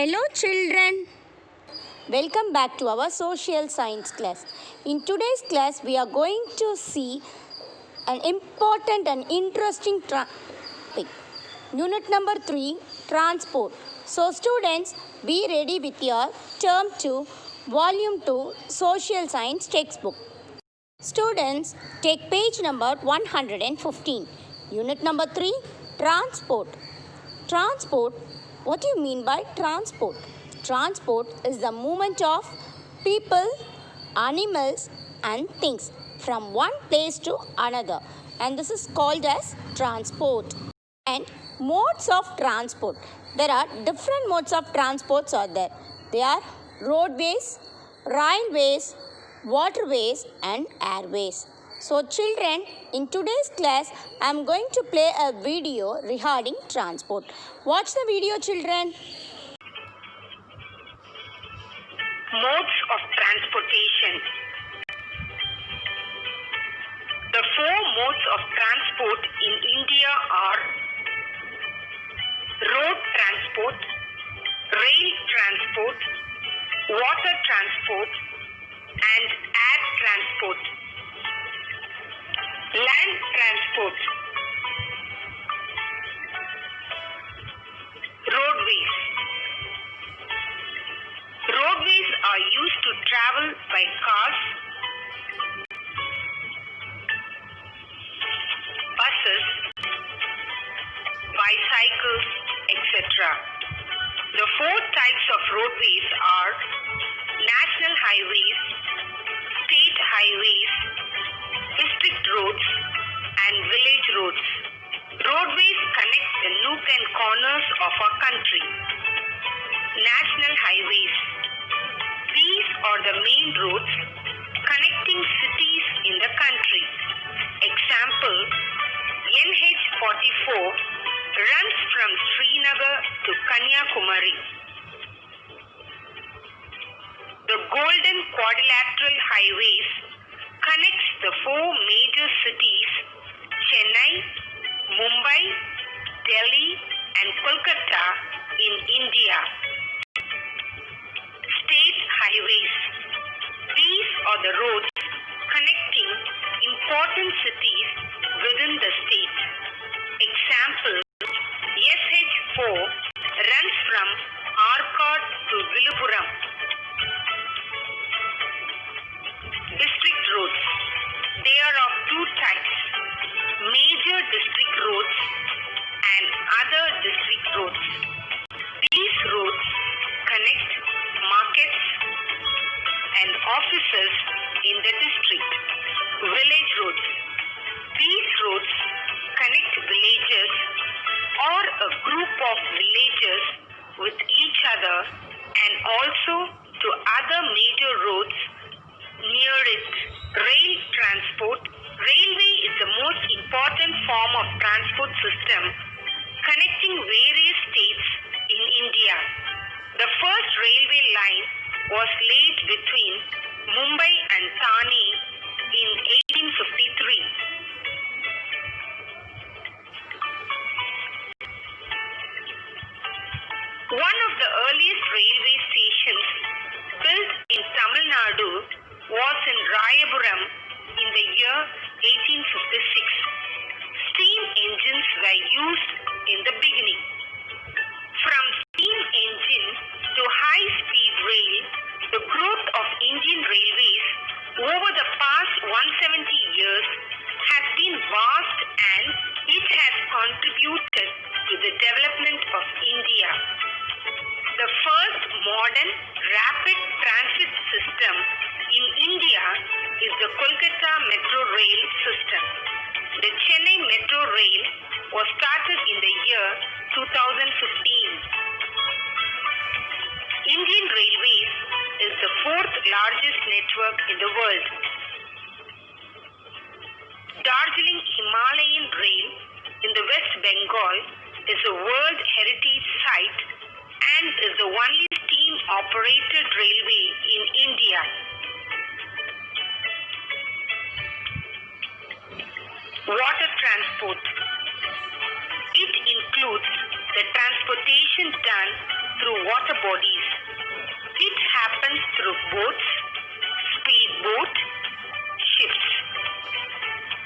Hello children, welcome back to our social science class. In today's class we are going to see an important and interesting topic. Unit number 3, transport. So students, be ready with your term 2, volume 2 social science textbook. Students, take page number 115. Unit number 3, transport. Transport. What do you mean by transport? Transport is the movement of people, animals and things from one place to another, and this is called as transport. And modes of transport. There are different modes of transports are there. They are roadways, railways, waterways and airways. So children, in today's class, I am going to play a video regarding transport. Watch the video children. Modes of transportation. The four modes of transport in India are road transport, rail transport, water transport and air transport. Land transport. Roadways. Roadways are used to travel by cars, buses, bicycles, etc. The four types of roadways are national highways, state highways, district roads and village roads. Roadways connect the nook and corners of our country. National highways. These are the main roads connecting cities in the country. Example, NH44 runs from Srinagar to Kanyakumari. The Golden Quadrilateral Highways connects the four major cities Chennai, Mumbai, Delhi and Kolkata in India. State highways. These are the roads connecting important cities within the state. Example, SH4 runs from Arcot to Villupuram. District roads. They are of two types, major district roads and other district roads. These roads connect markets and offices in the district. Village roads. These roads connect villages or a group of villages with each other and also to other major roads near it. Rail transport. Railway is the most important form of transport system connecting various states in India. The first railway line was laid between Mumbai and Thane in 1853. One of the earliest railway stations built in Tamil Nadu was in Rayapuram in the year 1856. Steam engines were used in the beginning. From steam engine to high-speed rail, the growth of Indian railways over the past 170 years has been vast and it has contributed to the development of India. The first modern rapid transit system in India is the Kolkata Metro Rail system. The Chennai Metro Rail was started in the year 2015. Indian Railways is the fourth largest network in the world. Darjeeling Himalayan Rail in the West Bengal is a World Heritage Site and is the only steam-operated railway in India. Water transport. It includes the transportation done through water bodies. It happens through boats, speedboat, ships.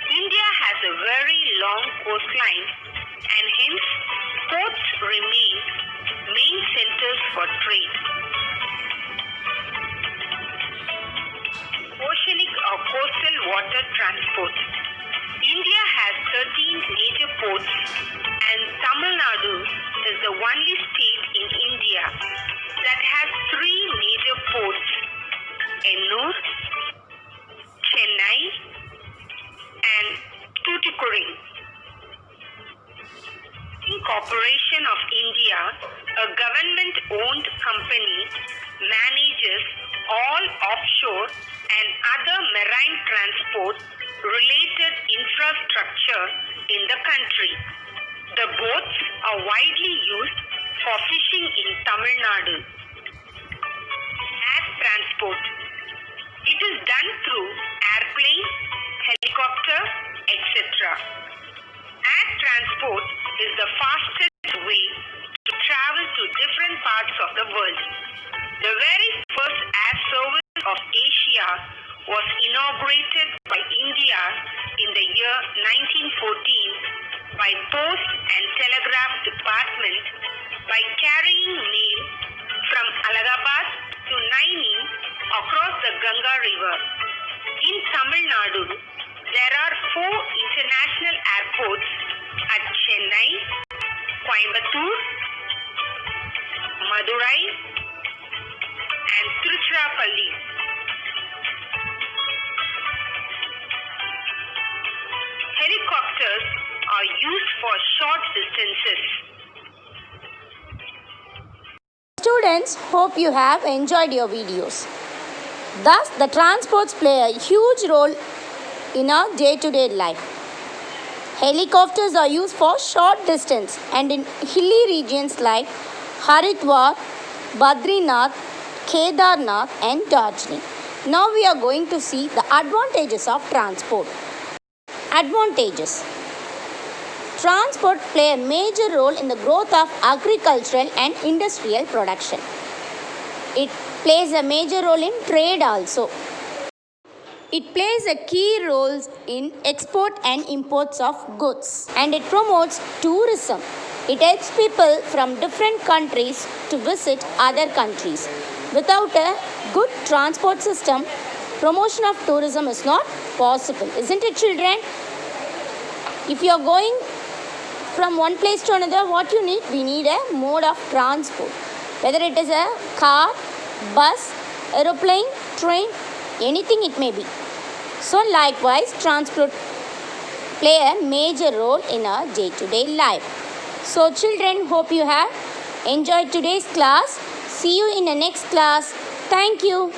India has a very long coastline and hence ports remain main centers for trade. Oceanic or coastal water transport. India has 13 major ports and Tamil Nadu is the only state in India that has 3 major ports: Ennur, Chennai and Tuticorin. Corporation of India, a government-owned company, manages all offshore and other marine transport related infrastructure in the country. The boats are widely used for fishing in Tamil Nadu. Air transport. It is done through airplane, helicopter, etc. Air transport is the fastest way to travel to different parts of the world. The very first air service of Asia was inaugurated by India in the year 1914 by Post and Telegraph Department by carrying mail from Allahabad to Naini across the Ganga River. In Tamil Nadu, there are 4 international airports at Chennai, Coimbatore, Madurai and Tiruchirappalli. Helicopters are used for short distances. Students, hope you have enjoyed your videos. Thus, the transports play a huge role in our day-to-day life. Helicopters are used for short distance and in hilly regions like Haridwar, Badrinath, Kedarnath and Darjeeling. Now we are going to see the advantages of transport. Advantages. Transport play a major role in the growth of agricultural and industrial production. It plays a major role in trade also. It plays a key role in export and imports of goods, and it promotes tourism. It helps people from different countries to visit other countries. Without a good transport system, promotion of tourism is not possible. Isn't it, children? If you are going from one place to another, what you need? We need a mode of transport. Whether it is a car, bus, aeroplane, train, anything it may be. So likewise, transport play a major role in our day-to-day life. So children, hope you have enjoyed today's class. See you in the next class. Thank you.